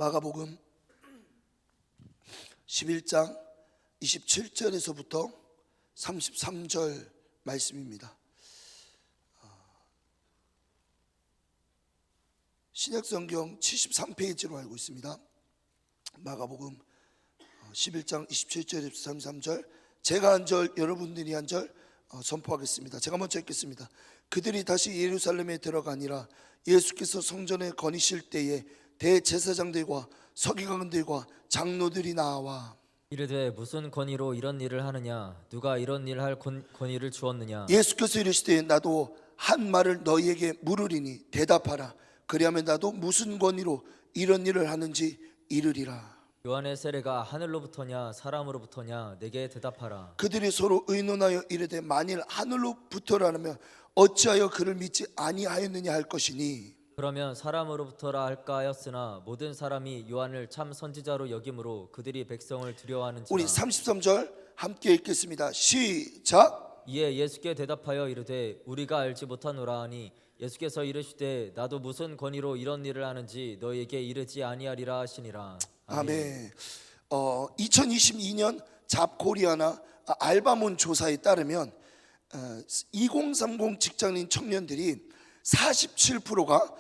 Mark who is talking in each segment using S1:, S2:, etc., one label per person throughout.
S1: 마가복음 11장 27절에서부터 33절 말씀입니다. 신약성경 73페이지로 알고 있습니다. 마가복음 11장 27절에서 33절, 제가 한 절, 여러분들이 한 절 선포하겠습니다. 제가 먼저 읽겠습니다. 그들이 다시 예루살렘에 들어가니라. 예수께서 성전에 거니실 때에 대제사장들과 서기관들과 장로들이 나와
S2: 이르되 무슨 권위로 이런 일을 하느냐? 누가 이런 일 할 권위를 주었느냐?
S1: 예수께서 이르시되 나도 한 말을 너희에게 물으리니 대답하라. 그리하면 나도 무슨 권위로 이런 일을 하는지 이르리라.
S2: 요한의 세례가 하늘로부터냐 사람으로부터냐? 내게 대답하라.
S1: 그들이 서로 의논하여 이르되 만일 하늘로부터라면 어찌하여 그를 믿지 아니하였느냐 할 것이니,
S2: 그러면 사람으로부터라 할까 하였으나 모든 사람이 요한을 참 선지자로 여김으로 그들이 백성을 두려워하는지라.
S1: 우리 33절 함께 읽겠습니다. 시작.
S2: 이에 예수께 대답하여 이르되 우리가 알지 못하노라 하니 예수께서 이르시되 나도 무슨 권위로 이런 일을 하는지 너희에게 이르지 아니하리라 하시니라.
S1: 아멘. 2022년 잡코리아나 알바몬 조사에 따르면 2030 직장인 청년들이 47%가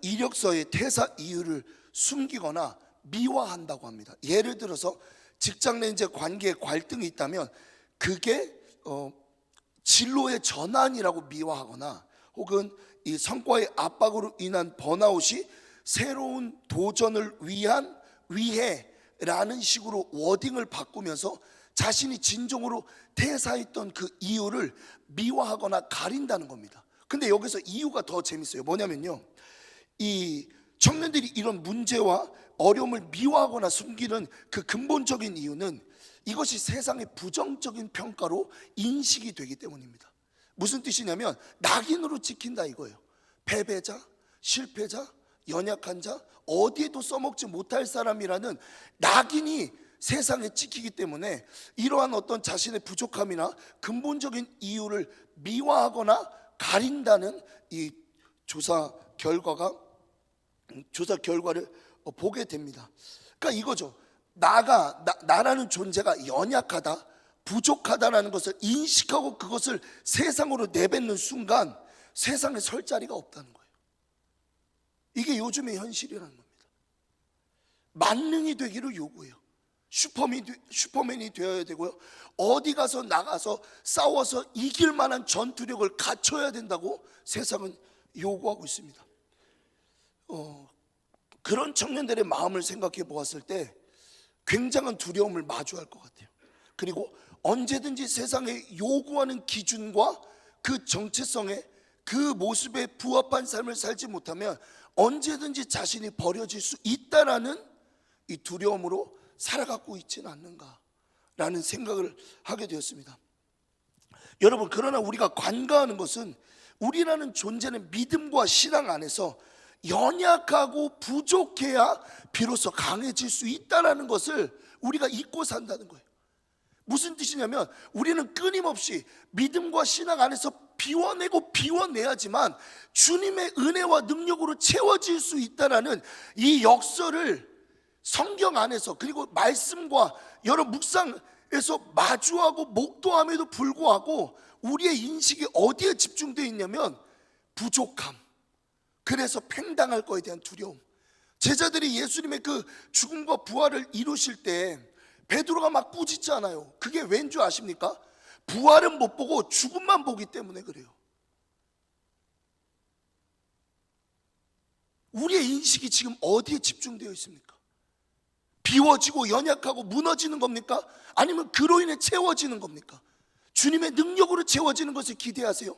S1: 이력서의 퇴사 이유를 숨기거나 미화한다고 합니다. 예를 들어서 직장 내 관계에 갈등이 있다면 그게 진로의 전환이라고 미화하거나, 혹은 이 성과의 압박으로 인한 번아웃이 새로운 도전을 위해라는 식으로 워딩을 바꾸면서 자신이 진정으로 퇴사했던 그 이유를 미화하거나 가린다는 겁니다. 근데 여기서 이유가 더 재밌어요. 뭐냐면요, 이 청년들이 이런 문제와 어려움을 미화하거나 숨기는 그 근본적인 이유는 이것이 세상의 부정적인 평가로 인식이 되기 때문입니다. 무슨 뜻이냐면 낙인으로 찍힌다 이거예요. 패배자, 실패자, 연약한 자, 어디에도 써먹지 못할 사람이라는 낙인이 세상에 찍히기 때문에 이러한 어떤 자신의 부족함이나 근본적인 이유를 미화하거나 가린다는 이 조사 결과를 보게 됩니다. 그러니까 이거죠. 나라는 존재가 연약하다, 부족하다라는 것을 인식하고 그것을 세상으로 내뱉는 순간 세상에 설 자리가 없다는 거예요. 이게 요즘의 현실이라는 겁니다. 만능이 되기를 요구해요. 슈퍼맨이 되어야 되고요. 어디 가서 나가서 싸워서 이길 만한 전투력을 갖춰야 된다고 세상은 요구하고 있습니다. 그런 청년들의 마음을 생각해 보았을 때 굉장한 두려움을 마주할 것 같아요. 그리고 언제든지 세상에 요구하는 기준과 그 정체성에 그 모습에 부합한 삶을 살지 못하면 언제든지 자신이 버려질 수 있다라는 이 두려움으로 살아가고 있지는 않는가라는 생각을 하게 되었습니다. 여러분, 그러나 우리가 관가하는 것은 우리라는 존재는 믿음과 신앙 안에서 연약하고 부족해야 비로소 강해질 수 있다는 것을 우리가 잊고 산다는 거예요. 무슨 뜻이냐면 우리는 끊임없이 믿음과 신앙 안에서 비워내야지만 주님의 은혜와 능력으로 채워질 수 있다는 이 역설을 성경 안에서, 그리고 말씀과 여러 묵상에서 마주하고 목도함에도 불구하고 우리의 인식이 어디에 집중되어 있냐면 부족함, 그래서 팽당할 거에 대한 두려움. 제자들이 예수님의 그 죽음과 부활을 이루실 때 베드로가 막 꾸짖잖아요. 그게 왠 줄 아십니까? 부활은 못 보고 죽음만 보기 때문에 그래요. 우리의 인식이 지금 어디에 집중되어 있습니까? 비워지고 연약하고 무너지는 겁니까? 아니면 그로 인해 채워지는 겁니까? 주님의 능력으로 채워지는 것을 기대하세요.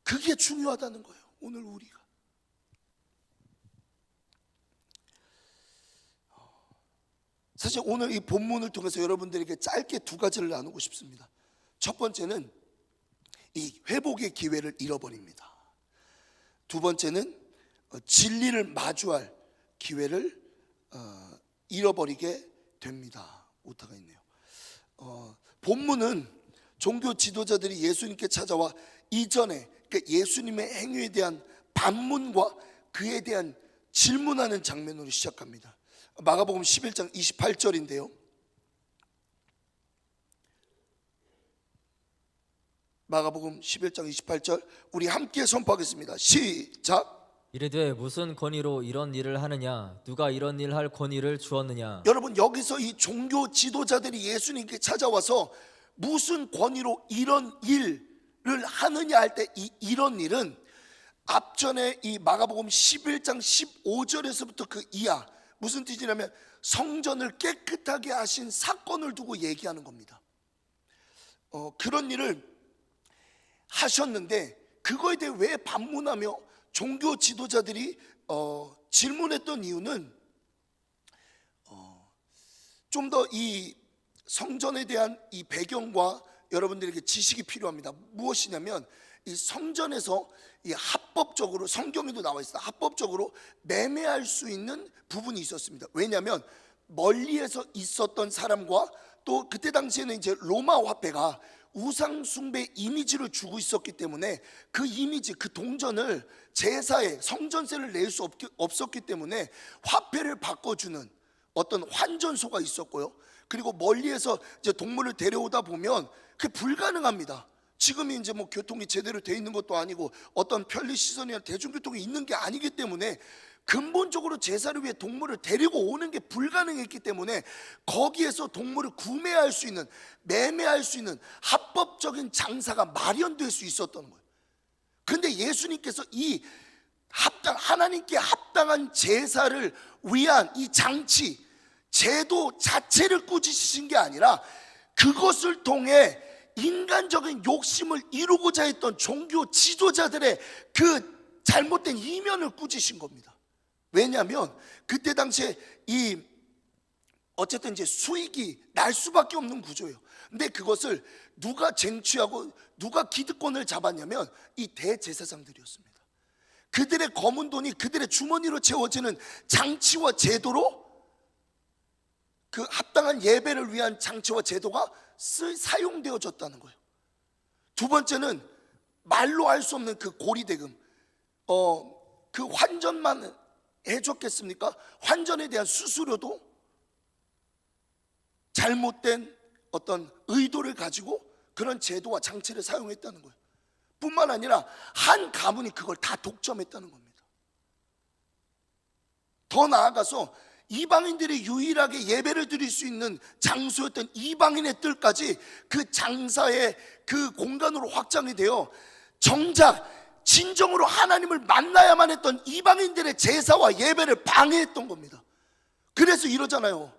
S1: 그게 중요하다는 거예요. 오늘 우리가 사실 오늘 이 본문을 통해서 여러분들에게 짧게 두 가지를 나누고 싶습니다. 첫 번째는 이 회복의 기회를 잃어버립니다. 두 번째는 진리를 마주할 기회를 잃어버리게 됩니다. 오타가 있네요. 본문은 종교 지도자들이 예수님께 찾아와 이전에, 그러니까 예수님의 행위에 대한 반문과 그에 대한 질문하는 장면으로 시작합니다. 마가복음 11장 28절인데요. 마가복음 11장 28절 우리 함께 선포하겠습니다. 시작.
S2: 이르되 무슨 권위로 이런 일을 하느냐? 누가 이런 일 할 권위를 주었느냐?
S1: 여러분, 여기서 이 종교 지도자들이 예수님께 찾아와서 무슨 권위로 이런 일을 하느냐 할 때 이 이런 일은 앞전에 이 마가복음 11장 15절에서부터 그 이하, 무슨 뜻이냐면 성전을 깨끗하게 하신 사건을 두고 얘기하는 겁니다. 그런 일을 하셨는데 그거에 대해 왜 반문하며 종교 지도자들이 질문했던 이유는 좀 더 이 성전에 대한 이 배경과 여러분들에게 지식이 필요합니다. 무엇이냐면 이 성전에서 이 합법적으로, 성경에도 나와 있습니다, 합법적으로 매매할 수 있는 부분이 있었습니다. 왜냐하면 멀리에서 있었던 사람과 또 그때 당시에는 이제 로마 화폐가 우상 숭배 이미지를 주고 있었기 때문에 그 이미지, 그 동전을 제사에 성전세를 낼 수 없었기 때문에 화폐를 바꿔주는 어떤 환전소가 있었고요. 그리고 멀리에서 이제 동물을 데려오다 보면 그게 불가능합니다. 지금이 이제 뭐 교통이 제대로 돼 있는 것도 아니고 어떤 편리시설이나 대중교통이 있는 게 아니기 때문에 근본적으로 제사를 위해 동물을 데리고 오는 게 불가능했기 때문에 거기에서 동물을 구매할 수 있는, 매매할 수 있는 합법적인 장사가 마련될 수 있었던 거예요. 그런데 예수님께서 이 하나님께 합당한 제사를 위한 이 장치, 제도 자체를 꾸짖으신 게 아니라 그것을 통해 인간적인 욕심을 이루고자 했던 종교 지도자들의 그 잘못된 이면을 꾸짖으신 겁니다. 왜냐하면 그때 당시에 이 어쨌든 이제 수익이 날 수밖에 없는 구조예요. 근데 그것을 누가 쟁취하고 누가 기득권을 잡았냐면 이 대제사장들이었습니다. 그들의 검은 돈이 그들의 주머니로 채워지는 장치와 제도로 그 합당한 예배를 위한 장치와 제도가 사용되어졌다는 거예요. 두 번째는 말로 할 수 없는 그 고리대금, 그 환전만 해줬겠습니까? 환전에 대한 수수료도 잘못된 어떤 의도를 가지고 그런 제도와 장치를 사용했다는 거예요. 뿐만 아니라 한 가문이 그걸 다 독점했다는 겁니다. 더 나아가서 이방인들이 유일하게 예배를 드릴 수 있는 장소였던 이방인의 뜰까지 그 장사의 그 공간으로 확장이 되어 정작 진정으로 하나님을 만나야만 했던 이방인들의 제사와 예배를 방해했던 겁니다. 그래서 이러잖아요.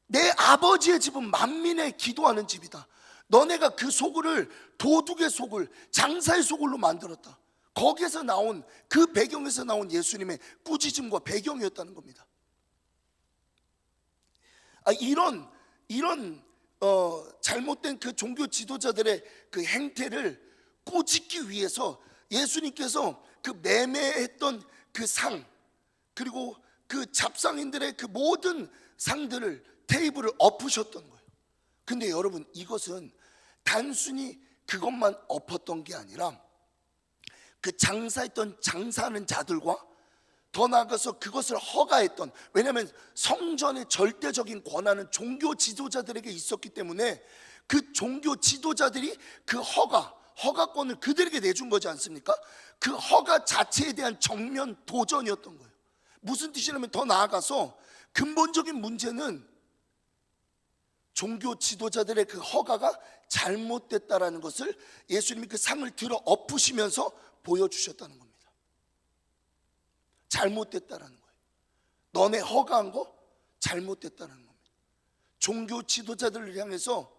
S1: 내 아버지의 집은 만민의 기도하는 집이다. 너네가 그 소굴을 도둑의 소굴, 장사의 소굴로 만들었다. 거기에서 나온, 그 배경에서 나온 예수님의 꾸짖음과 배경이었다는 겁니다. 이런 잘못된 그 종교 지도자들의 그 행태를 꾸짖기 위해서 예수님께서 그 매매했던 그 상, 그리고 그 잡상인들의 그 모든 상들을, 테이블을 엎으셨던 거예요. 근데 여러분, 이것은 단순히 그것만 엎었던 게 아니라 그 장사하는 자들과 더 나아가서 그것을 허가했던, 왜냐하면 성전의 절대적인 권한은 종교 지도자들에게 있었기 때문에 그 종교 지도자들이 그 허가권을 그들에게 내준 거지 않습니까? 그 허가 자체에 대한 정면 도전이었던 거예요. 무슨 뜻이냐면 더 나아가서 근본적인 문제는 종교 지도자들의 그 허가가 잘못됐다라는 것을 예수님이 그 상을 들어 엎으시면서 보여주셨다는 겁니다. 잘못됐다라는 거예요. 너네 허가한 거 잘못됐다는 겁니다. 종교 지도자들을 향해서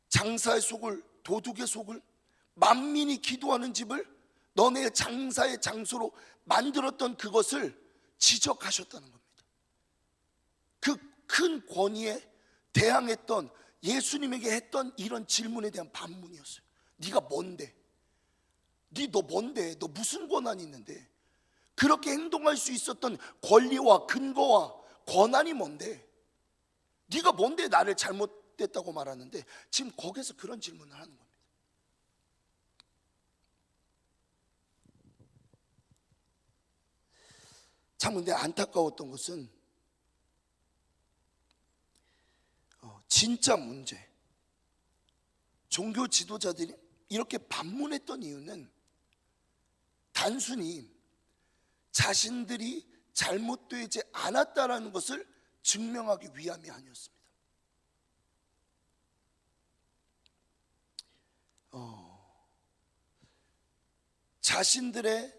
S1: 장사의 소굴, 도둑의 소굴, 만민이 기도하는 집을 너네 장사의 장소로 만들었던 그것을 지적하셨다는 겁니다. 그 큰 권위에 대항했던 예수님에게 했던 이런 질문에 대한 반문이었어요. 네가 뭔데? 너 뭔데? 너 무슨 권한이 있는데? 그렇게 행동할 수 있었던 권리와 근거와 권한이 뭔데? 네가 뭔데 나를 잘못됐다고 말하는데? 지금 거기서 그런 질문을 하는 겁니다. 참 근데 안타까웠던 것은 진짜 문제, 종교 지도자들이 이렇게 반문했던 이유는 단순히 자신들이 잘못되지 않았다라는 것을 증명하기 위함이 아니었습니다. 자신들의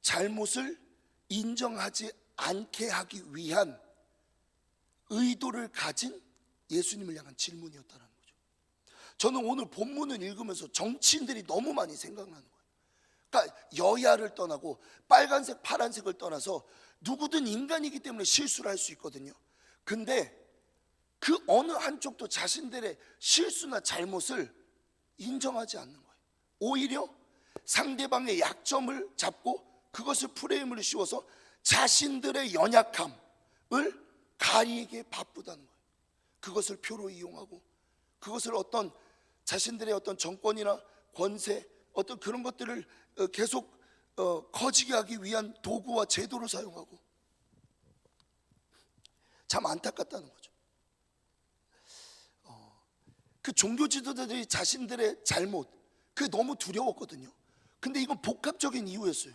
S1: 잘못을 인정하지 않게 하기 위한 의도를 가진 예수님을 향한 질문이었다는 거죠. 저는 오늘 본문을 읽으면서 정치인들이 너무 많이 생각나는 거예요. 그러니까 여야를 떠나고 빨간색, 파란색을 떠나서 누구든 인간이기 때문에 실수를 할 수 있거든요. 근데 그 어느 한쪽도 자신들의 실수나 잘못을 인정하지 않는 거예요. 오히려 상대방의 약점을 잡고 그것을 프레임을 씌워서 자신들의 연약함을 가리기에 바쁘다는 거예요. 그것을 표로 이용하고 그것을 어떤 자신들의 어떤 정권이나 권세, 어떤 그런 것들을 계속 커지게 하기 위한 도구와 제도를 사용하고, 참 안타깝다는 거죠. 그 종교 지도자들이 자신들의 잘못, 그게 너무 두려웠거든요. 근데 이건 복합적인 이유였어요.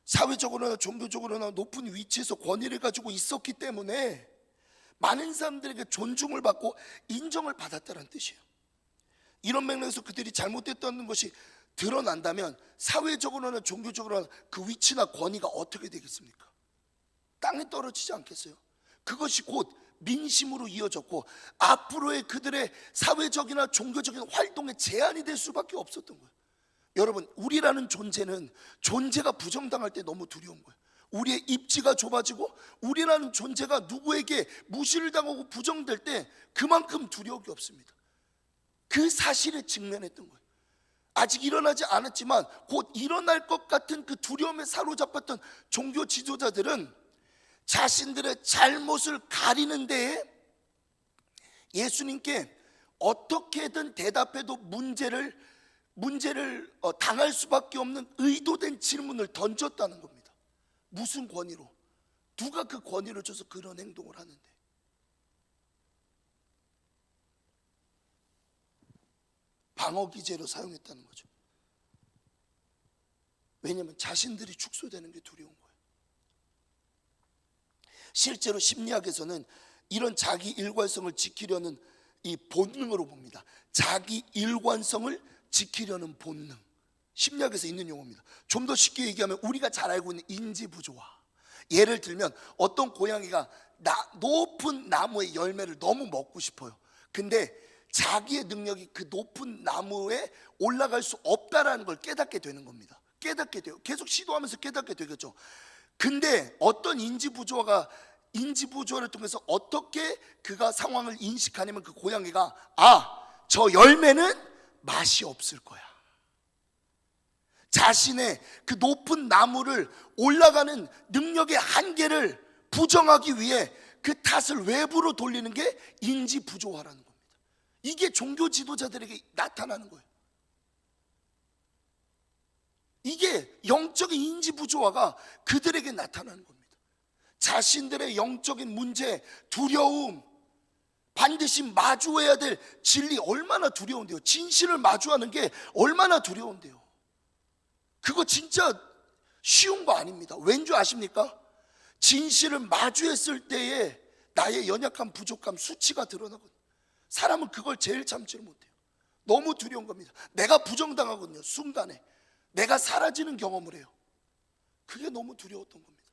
S1: 사회적으로나 종교적으로나 높은 위치에서 권위를 가지고 있었기 때문에 많은 사람들에게 존중을 받고 인정을 받았다는 뜻이에요. 이런 맥락에서 그들이 잘못됐다는 것이 드러난다면 사회적으로나 종교적으로나 그 위치나 권위가 어떻게 되겠습니까? 땅에 떨어지지 않겠어요? 그것이 곧 민심으로 이어졌고 앞으로의 그들의 사회적이나 종교적인 활동에 제한이 될 수밖에 없었던 거예요. 여러분, 우리라는 존재는 존재가 부정당할 때 너무 두려운 거예요. 우리의 입지가 좁아지고 우리라는 존재가 누구에게 무시를 당하고 부정될 때 그만큼 두려움이 없습니다. 그 사실에 직면했던 거예요. 아직 일어나지 않았지만 곧 일어날 것 같은 그 두려움에 사로잡혔던 종교 지도자들은 자신들의 잘못을 가리는 데에 예수님께 어떻게든 대답해도 문제를 당할 수밖에 없는 의도된 질문을 던졌다는 겁니다. 무슨 권위로? 누가 그 권위를 줘서 그런 행동을 하는데? 방어 기제로 사용했다는 거죠. 왜냐하면 자신들이 축소되는 게 두려운 거예요. 실제로 심리학에서는 이런 자기 일관성을 지키려는 이 본능으로 봅니다. 자기 일관성을 지키려는 본능, 심리학에서 있는 용어입니다. 좀 더 쉽게 얘기하면 우리가 잘 알고 있는 인지부조화. 예를 들면 어떤 고양이가 높은 나무의 열매를 너무 먹고 싶어요. 근데 자기의 능력이 그 높은 나무에 올라갈 수 없다라는 걸 깨닫게 되는 겁니다. 깨닫게 돼요. 계속 시도하면서 깨닫게 되겠죠. 근데 어떤 인지부조화를 통해서 어떻게 그가 상황을 인식하냐면 그 고양이가 저 열매는 맛이 없을 거야. 자신의 그 높은 나무를 올라가는 능력의 한계를 부정하기 위해 그 탓을 외부로 돌리는 게 인지부조화라는 겁니다. 이게 종교 지도자들에게 나타나는 거예요. 이게 영적인 인지부조화가 그들에게 나타나는 겁니다. 자신들의 영적인 문제, 두려움, 반드시 마주해야 될 진리, 얼마나 두려운데요. 진실을 마주하는 게 얼마나 두려운데요. 그거 진짜 쉬운 거 아닙니다. 왠 줄 아십니까? 진실을 마주했을 때에 나의 연약함, 부족함, 수치가 드러나거든요. 사람은 그걸 제일 참지를 못해요. 너무 두려운 겁니다. 내가 부정당하거든요. 순간에 내가 사라지는 경험을 해요. 그게 너무 두려웠던 겁니다.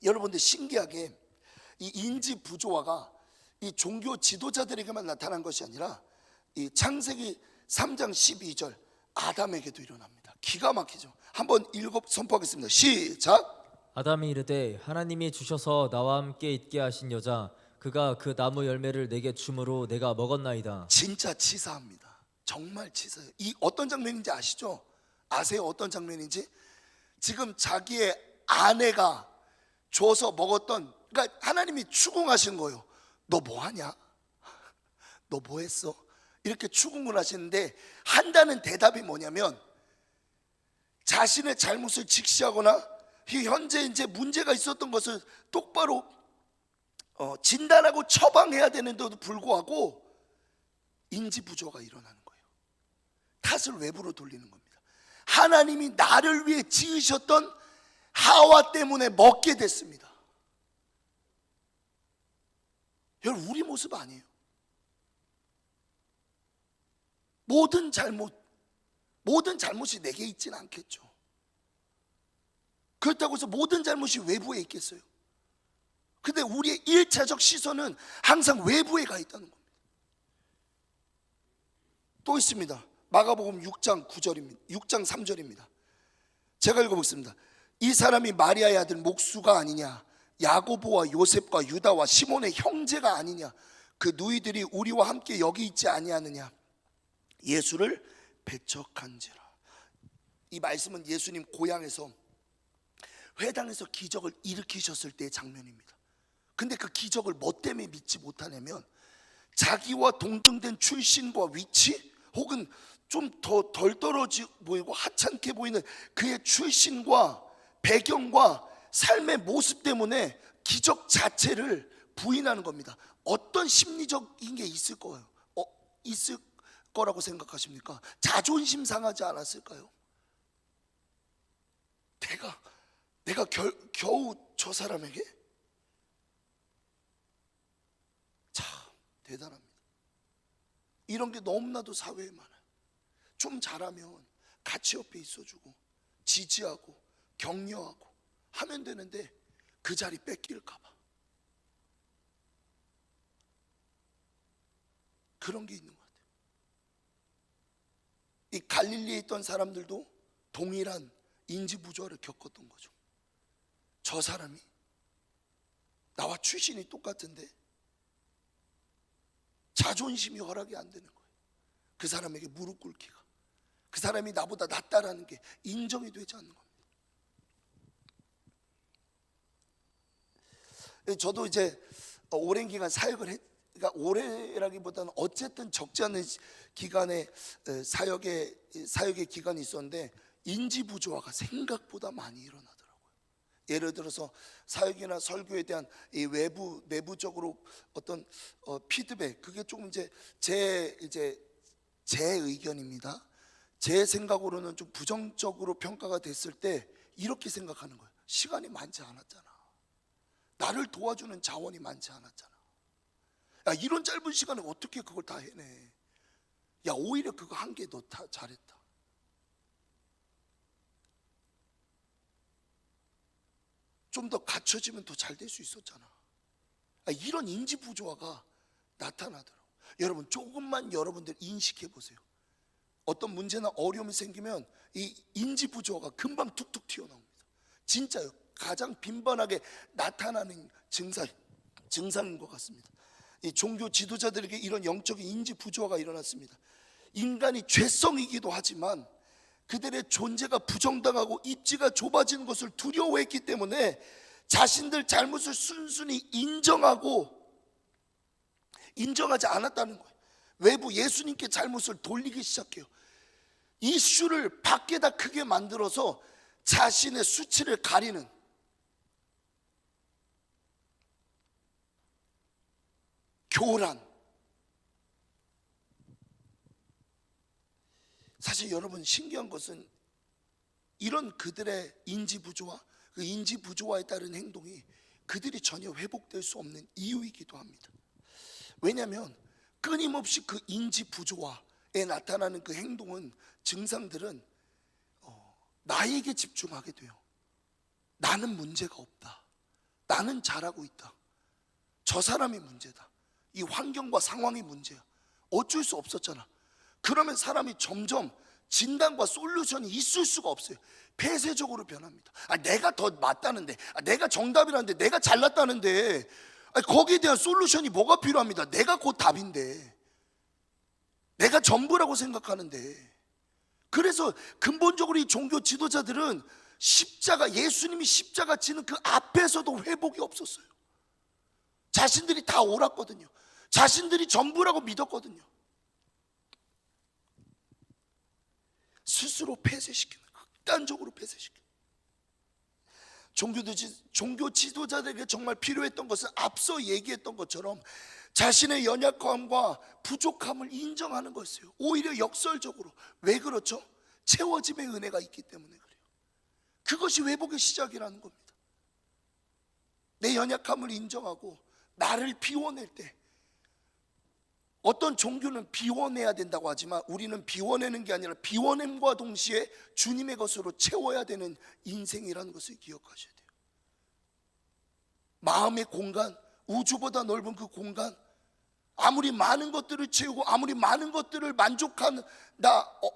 S1: 여러분들, 신기하게 이 인지 부조화가 이 종교 지도자들에게만 나타난 것이 아니라 이 창세기 3장 12절 아담에게도 일어납니다. 기가 막히죠. 한번 선포하겠습니다. 시작.
S2: 아담이 이르되 하나님이 주셔서 나와 함께 있게 하신 여자 그가 그 나무 열매를 내게 주므로 내가 먹었나이다.
S1: 진짜 치사합니다. 정말 치사해요. 이 어떤 장면인지 아시죠? 아세요? 어떤 장면인지? 지금 자기의 아내가 줘서 먹었던, 그러니까 하나님이 추궁하신 거예요. 너 뭐 하냐? 너 뭐 했어? 이렇게 추궁을 하시는데 한다는 대답이 뭐냐면 자신의 잘못을 직시하거나 현재 이제 문제가 있었던 것을 똑바로 진단하고 처방해야 되는데도 불구하고 인지 부조가 일어나는 거예요. 탓을 외부로 돌리는 겁니다. 하나님이 나를 위해 지으셨던 하와 때문에 먹게 됐습니다. 여러분, 우리 모습 아니에요. 모든 잘못이 내게 있지는 않겠죠. 그렇다고 해서 모든 잘못이 외부에 있겠어요? 근데 우리의 1차적 시선은 항상 외부에 가 있다는 겁니다. 또 있습니다. 마가복음 6장 9절입니다. 6장 3절입니다. 제가 읽어보겠습니다. 이 사람이 마리아의 아들 목수가 아니냐, 야고보와 요셉과 유다와 시몬의 형제가 아니냐, 그 누이들이 우리와 함께 여기 있지 아니하느냐, 예수를 배척한지라. 이 말씀은 예수님 고향에서 회당에서 기적을 일으키셨을 때의 장면입니다. 근데 그 기적을 뭐 때문에 믿지 못하냐면 자기와 동등된 출신과 위치, 혹은 좀 더 덜 떨어져 보이고 하찮게 보이는 그의 출신과 배경과 삶의 모습 때문에 기적 자체를 부인하는 겁니다. 어떤 심리적인 게 있을 거예요? 있을 거라고 생각하십니까? 자존심 상하지 않았을까요? 내가 겨우 저 사람에게? 참 대단합니다. 이런 게 너무나도 사회에 많아요. 좀 잘하면 같이 옆에 있어주고 지지하고 격려하고 하면 되는데 그 자리 뺏길까 봐 그런 게 있는 것 같아요. 이 갈릴리에 있던 사람들도 동일한 인지부조화를 겪었던 거죠. 저 사람이 나와 출신이 똑같은데 자존심이 허락이 안 되는 거예요. 그 사람에게 무릎 꿇기가, 그 사람이 나보다 낫다라는 게 인정이 되지 않는 겁니다. 저도 이제 오랜 기간 사역을 그러니까 오래라기보다는 어쨌든 적지 않은 기간의 사역의 기간이 있었는데 인지부조화가 생각보다 많이 일어나더라고요. 예를 들어서 사역이나 설교에 대한 이 내부적으로 어떤 피드백, 그게 조금 제 의견입니다. 제 생각으로는 좀 부정적으로 평가가 됐을 때 이렇게 생각하는 거예요. 시간이 많지 않았잖아. 나를 도와주는 자원이 많지 않았잖아. 야, 이런 짧은 시간에 어떻게 그걸 다 해내? 야, 오히려 그거 한 개 너 다 잘했다. 좀 더 갖춰지면 더 잘 될 수 있었잖아. 이런 인지 부조화가 나타나더라고요. 여러분, 조금만 여러분들 인식해 보세요. 어떤 문제나 어려움이 생기면 이 인지 부조화가 금방 툭툭 튀어나옵니다. 진짜요. 가장 빈번하게 나타나는 증상인 것 같습니다. 이 종교 지도자들에게 이런 영적인 인지 부조화가 일어났습니다. 인간이 죄성이기도 하지만 그들의 존재가 부정당하고 입지가 좁아지는 것을 두려워했기 때문에 자신들 잘못을 순순히 인정하지 않았다는 거예요. 외부 예수님께 잘못을 돌리기 시작해요. 이슈를 밖에다 크게 만들어서 자신의 수치를 가리는, 교란. 사실 여러분, 신기한 것은 이런 그들의 인지부조화, 그 인지부조화에 따른 행동이 그들이 전혀 회복될 수 없는 이유이기도 합니다. 왜냐하면 끊임없이 그 인지부조화에 나타나는 그 행동은, 증상들은 나에게 집중하게 돼요. 나는 문제가 없다, 나는 잘하고 있다, 저 사람이 문제다, 이 환경과 상황이 문제야, 어쩔 수 없었잖아. 그러면 사람이 점점 진단과 솔루션이 있을 수가 없어요. 폐쇄적으로 변합니다. 내가 더 맞다는데, 내가 정답이라는데, 내가 잘났다는데, 거기에 대한 솔루션이 뭐가 필요합니다. 내가 곧 답인데, 내가 전부라고 생각하는데. 그래서 근본적으로 이 종교 지도자들은 예수님이 십자가 지는 그 앞에서도 회복이 없었어요. 자신들이 다 옳았거든요. 자신들이 전부라고 믿었거든요. 스스로 폐쇄시키는, 극단적으로 폐쇄시켜요. 종교 지도자들에게 정말 필요했던 것은 앞서 얘기했던 것처럼 자신의 연약함과 부족함을 인정하는 것이에요. 오히려 역설적으로. 왜 그렇죠? 채워짐의 은혜가 있기 때문에 그래요. 그것이 회복의 시작이라는 겁니다. 내 연약함을 인정하고 나를 비워낼 때, 어떤 종교는 비워내야 된다고 하지만 우리는 비워내는 게 아니라 비워냄과 동시에 주님의 것으로 채워야 되는 인생이라는 것을 기억하셔야 돼요. 마음의 공간, 우주보다 넓은 그 공간, 아무리 많은 것들을 채우고 아무리 많은 것들을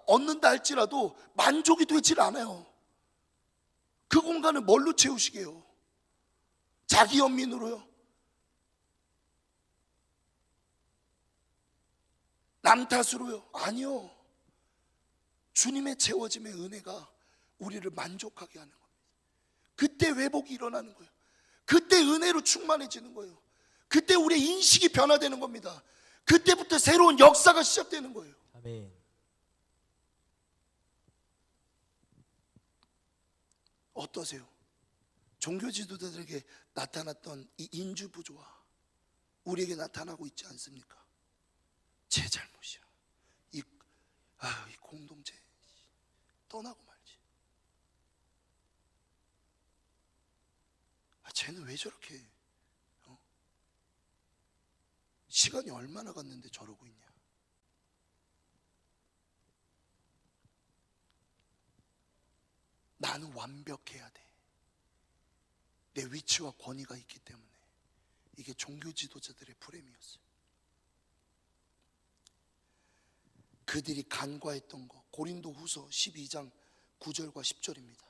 S1: 얻는다 할지라도 만족이 되질 않아요. 그 공간을 뭘로 채우시게요? 자기 연민으로요? 남 탓으로요? 아니요. 주님의 채워짐의 은혜가 우리를 만족하게 하는 겁니다. 그때 회복이 일어나는 거예요. 그때 은혜로 충만해지는 거예요. 그때 우리의 인식이 변화되는 겁니다. 그때부터 새로운 역사가 시작되는 거예요.
S2: 아멘.
S1: 어떠세요? 종교 지도자들에게 나타났던 이 인주부조화 우리에게 나타나고 있지 않습니까? 제 잘못이야. 이 공동체 떠나고 말지. 쟤는 왜 저렇게 시간이 얼마나 갔는데 저러고 있냐. 나는 완벽해야 돼. 내 위치와 권위가 있기 때문에. 이게 종교 지도자들의 프레임이었어요. 그들이 간과했던 거, 고린도후서 12장 9절과 10절입니다.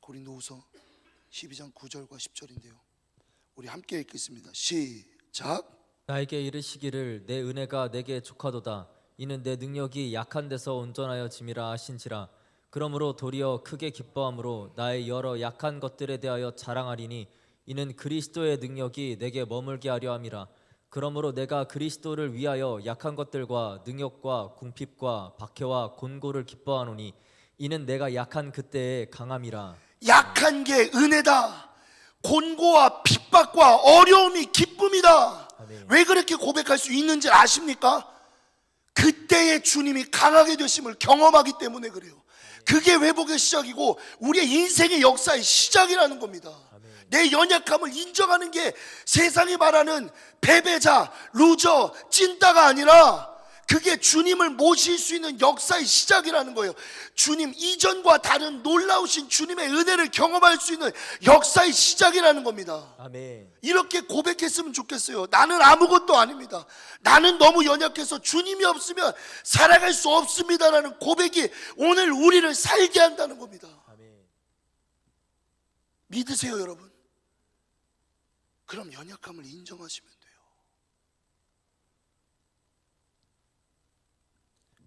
S1: 고린도후서 12장 9절과 10절인데요. 우리 함께 읽겠습니다. 시작.
S2: 나에게 이르시기를 내 은혜가 내게 족하도다. 이는 내 능력이 약한 데서 온전하여 짐이라 하신지라. 그러므로 도리어 크게 기뻐함으로 나의 여러 약한 것들에 대하여 자랑하리니 이는 그리스도의 능력이 내게 머물게 하려 함이라. 그러므로 내가 그리스도를 위하여 약한 것들과 능력과 궁핍과 박해와 곤고를 기뻐하노니 이는 내가 약한 그때의 강함이라.
S1: 약한 게 은혜다. 곤고와 핍박과 어려움이 기쁨이다.
S2: 아멘.
S1: 왜 그렇게 고백할 수 있는지 아십니까? 그때의 주님이 강하게 되심을 경험하기 때문에 그래요. 그게 회복의 시작이고 우리의 인생의 역사의 시작이라는 겁니다. 내 연약함을 인정하는 게 세상이 말하는 패배자, 루저, 찐따가 아니라 그게 주님을 모실 수 있는 역사의 시작이라는 거예요. 주님 이전과 다른 놀라우신 주님의 은혜를 경험할 수 있는 역사의 시작이라는 겁니다.
S2: 아멘.
S1: 이렇게 고백했으면 좋겠어요. 나는 아무것도 아닙니다. 나는 너무 연약해서 주님이 없으면 살아갈 수 없습니다라는 고백이 오늘 우리를 살게 한다는 겁니다.
S2: 아멘.
S1: 믿으세요, 여러분. 그럼 연약함을 인정하시면 돼요.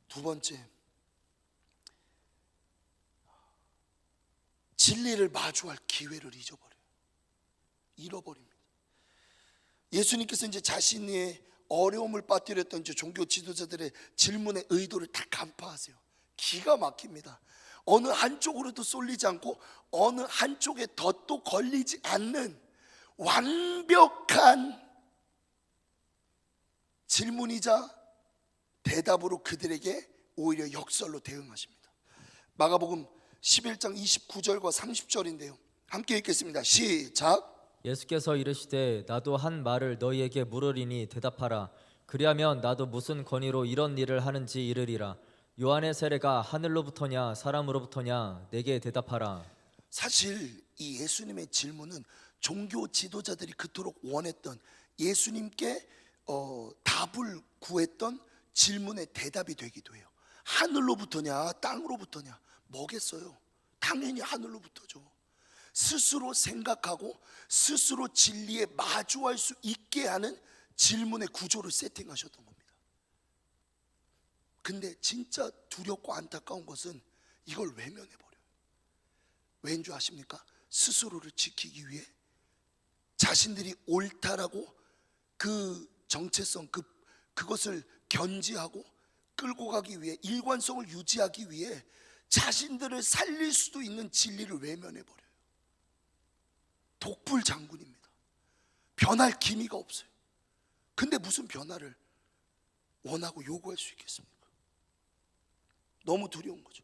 S1: 두 번째, 진리를 마주할 기회를 잃어버립니다. 예수님께서 이제 자신의 어려움을 빠뜨렸던 이제 종교 지도자들의 질문의 의도를 다 간파하세요. 기가 막힙니다. 어느 한쪽으로도 쏠리지 않고 어느 한쪽에 덧도 걸리지 않는 완벽한 질문이자 대답으로 그들에게 오히려 역설로 대응하십니다. 마가복음 11장 29절과 30절인데요. 함께 읽겠습니다. 시작.
S2: 예수께서 이르시되 나도 한 말을 너희에게 물으리니 대답하라. 그리하면 나도 무슨 권위로 이런 일을 하는지 이르리라. 요한의 세례가 하늘로부터냐 사람으로부터냐 내게 대답하라.
S1: 사실 이 예수님의 질문은 종교 지도자들이 그토록 원했던 예수님께 답을 구했던 질문의 대답이 되기도 해요. 하늘로부터냐 땅으로부터냐 뭐겠어요? 당연히 하늘로부터죠. 스스로 생각하고 스스로 진리에 마주할 수 있게 하는 질문의 구조를 세팅하셨던 겁니다. 근데 진짜 두렵고 안타까운 것은 이걸 외면해버려요. 왜인 줄 아십니까? 스스로를 지키기 위해 자신들이 옳다라고 그 정체성 그것을 견지하고 끌고 가기 위해, 일관성을 유지하기 위해 자신들을 살릴 수도 있는 진리를 외면해 버려요. 독불 장군입니다. 변할 기미가 없어요. 근데 무슨 변화를 원하고 요구할 수 있겠습니까? 너무 두려운 거죠.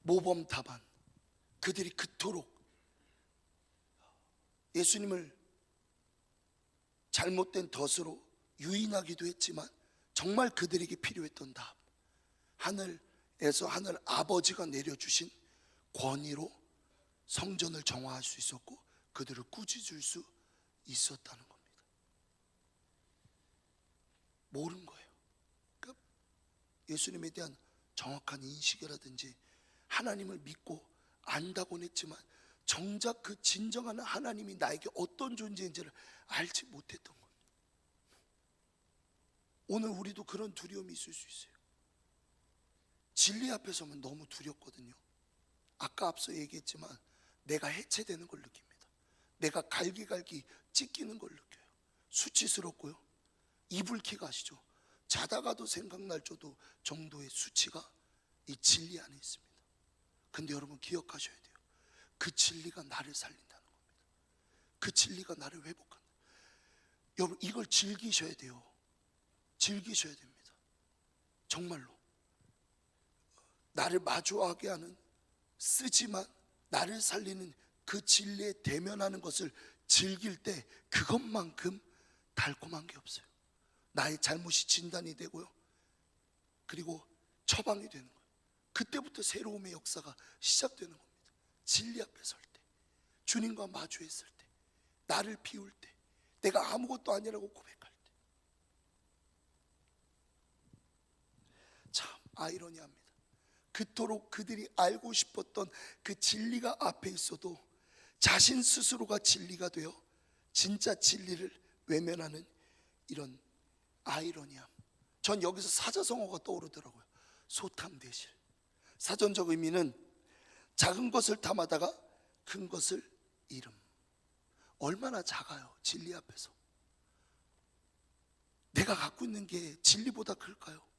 S1: 모범 답안, 그들이 그토록 예수님을 잘못된 덫으로 유인하기도 했지만 정말 그들에게 필요했던 답, 하늘에서 하늘 아버지가 내려주신 권위로 성전을 정화할 수 있었고 그들을 꾸짖을 수 있었다는 겁니다. 모른 거예요. 그러니까 예수님에 대한 정확한 인식이라든지 하나님을 믿고 안다고는 했지만 정작 그 진정한 하나님이 나에게 어떤 존재인지를 알지 못했던 겁니다. 오늘 우리도 그런 두려움이 있을 수 있어요. 진리 앞에 서면 너무 두렵거든요. 아까 앞서 얘기했지만 내가 해체되는 걸 느낍니다. 내가 갈기갈기 찢기는 걸 느껴요. 수치스럽고요. 이불킥 아시죠? 자다가도 생각날 정도의 수치가 이 진리 안에 있습니다. 근데 여러분 기억하셔야 돼요. 그 진리가 나를 살린다는 겁니다. 그 진리가 나를 회복한다. 여러분 이걸 즐기셔야 돼요. 즐기셔야 됩니다. 정말로 나를 마주하게 하는, 쓰지만 나를 살리는 그 진리에 대면하는 것을 즐길 때 그것만큼 달콤한 게 없어요. 나의 잘못이 진단이 되고요, 그리고 처방이 되는 거예요. 그때부터 새로움의 역사가 시작되는 겁니다. 진리 앞에 설 때, 주님과 마주했을 때, 나를 비울 때, 내가 아무것도 아니라고 고백할 때. 참 아이러니합니다. 그토록 그들이 알고 싶었던 그 진리가 앞에 있어도 자신 스스로가 진리가 되어 진짜 진리를 외면하는 이런 아이러니함. 전 여기서 사자성어가 떠오르더라고요. 소탐대실. 사전적 의미는 작은 것을 탐하다가 큰 것을 잃음. 얼마나 작아요, 진리 앞에서. 내가 갖고 있는 게 진리보다 클까요?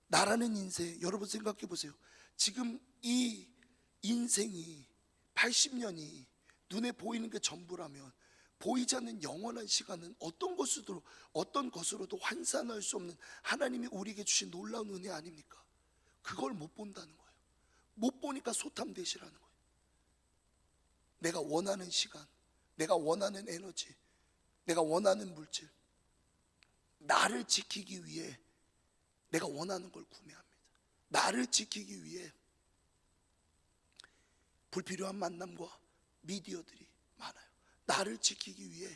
S1: 나라는 인생, 여러분 생각해 보세요. 지금 이 인생이 80년이 눈에 보이는 게 전부라면 보이지 않는 영원한 시간은 어떤 것으로도 환산할 수 없는 하나님이 우리에게 주신 놀라운 은혜 아닙니까? 그걸 못 본다는 거예요. 못 보니까 소탐대실하는 거예요. 내가 원하는 시간, 내가 원하는 에너지, 내가 원하는 물질, 나를 지키기 위해 내가 원하는 걸 구매합니다. 나를 지키기 위해 불필요한 만남과 미디어들이 많아요. 나를 지키기 위해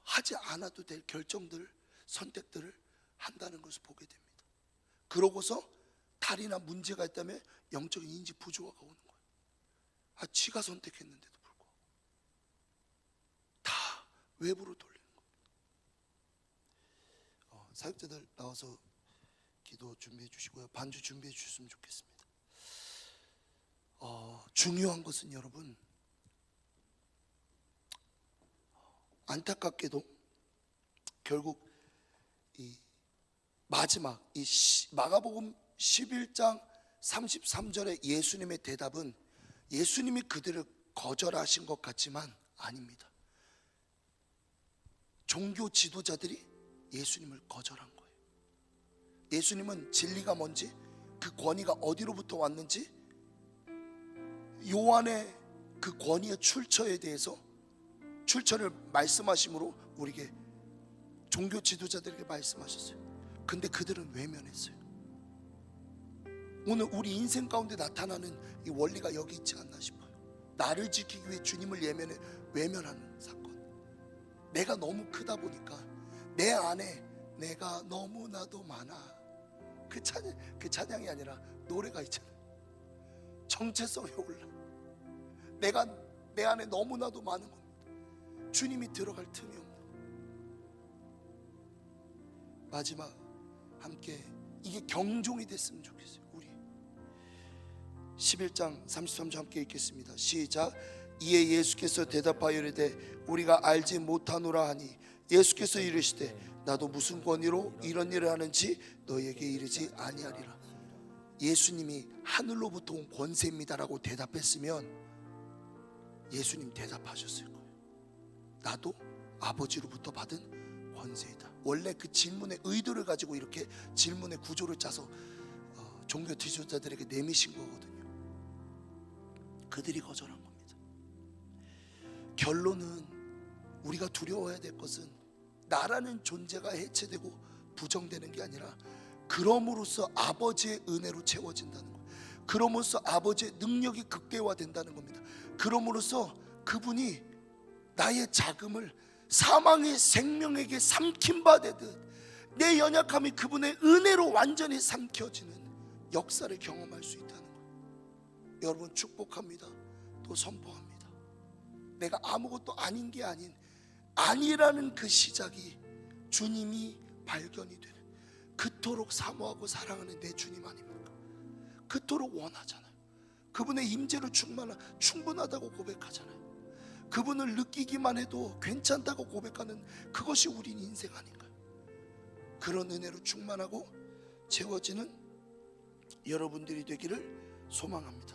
S1: 하지 않아도 될 결정들, 선택들을 한다는 것을 보게 됩니다. 그러고서 탈이나 문제가 있다면 영적인 인지 부조화가 오는 거예요. 지가 선택했는데도 불구하고 다 외부로 돌리는 겁니다. 사역자들 나와서 기도 준비해 주시고요, 반주 준비해 주셨으면 좋겠습니다. 중요한 것은 여러분, 안타깝게도 결국 이 마지막 이 마가복음 11장 33절의 예수님의 대답은 예수님이 그들을 거절하신 것 같지만 아닙니다. 종교 지도자들이 예수님을 거절한 거예요. 예수님은 진리가 뭔지, 그 권위가 어디로부터 왔는지, 요한의 그 권위의 출처에 대해서 출처를 말씀하심으로 우리에게, 종교 지도자들에게 말씀하셨어요. 근데 그들은 외면했어요. 오늘 우리 인생 가운데 나타나는 이 원리가 여기 있지 않나 싶어요. 나를 지키기 위해 주님을 외면하는 사건. 내가 너무 크다 보니까 내 안에 내가 너무나도 많아. 그 찬양이 아니라 노래가 있잖아요. 정체성에 올라. 내가 내 안에 너무나도 많은 겁니다. 주님이 들어갈 틈이 없는 거예요. 마지막 함께 이게 경종이 됐으면 좋겠어요. 우리 11장 33절 함께 읽겠습니다. 시작. 이에 예수께서 대답하여 이르되 우리가 알지 못하노라 하니 예수께서 이르시되 나도 무슨 권위로 이런 일을 하는지 너에게 이르지 아니하리라. 예수님이 하늘로부터 온 권세입니다라고 대답했으면 예수님 대답하셨을 거예요. 나도 아버지로부터 받은 권세이다. 원래 그 질문의 의도를 가지고 이렇게 질문의 구조를 짜서 종교 지도자들에게 내미신 거거든요. 그들이 거절한 겁니다. 결론은 우리가 두려워해야 될 것은 나라는 존재가 해체되고 부정되는 게 아니라 그럼으로써 아버지의 은혜로 채워진다는 것, 그럼으로써 아버지의 능력이 극대화된다는 겁니다. 그럼으로써 그분이 나의 자금을 사망의 생명에게 삼킨 바 되듯 내 연약함이 그분의 은혜로 완전히 삼켜지는 역사를 경험할 수 있다는 것, 여러분 축복합니다. 또 선포합니다. 내가 아무것도 아닌 게 아니라는 그 시작이 주님이 발견이 되는, 그토록 사모하고 사랑하는 내 주님 아닙니까? 그토록 원하잖아요. 그분의 임재로 충분하다고 고백하잖아요. 그분을 느끼기만 해도 괜찮다고 고백하는 그것이 우리 인생 아닌가요? 그런 은혜로 충만하고 채워지는 여러분들이 되기를 소망합니다.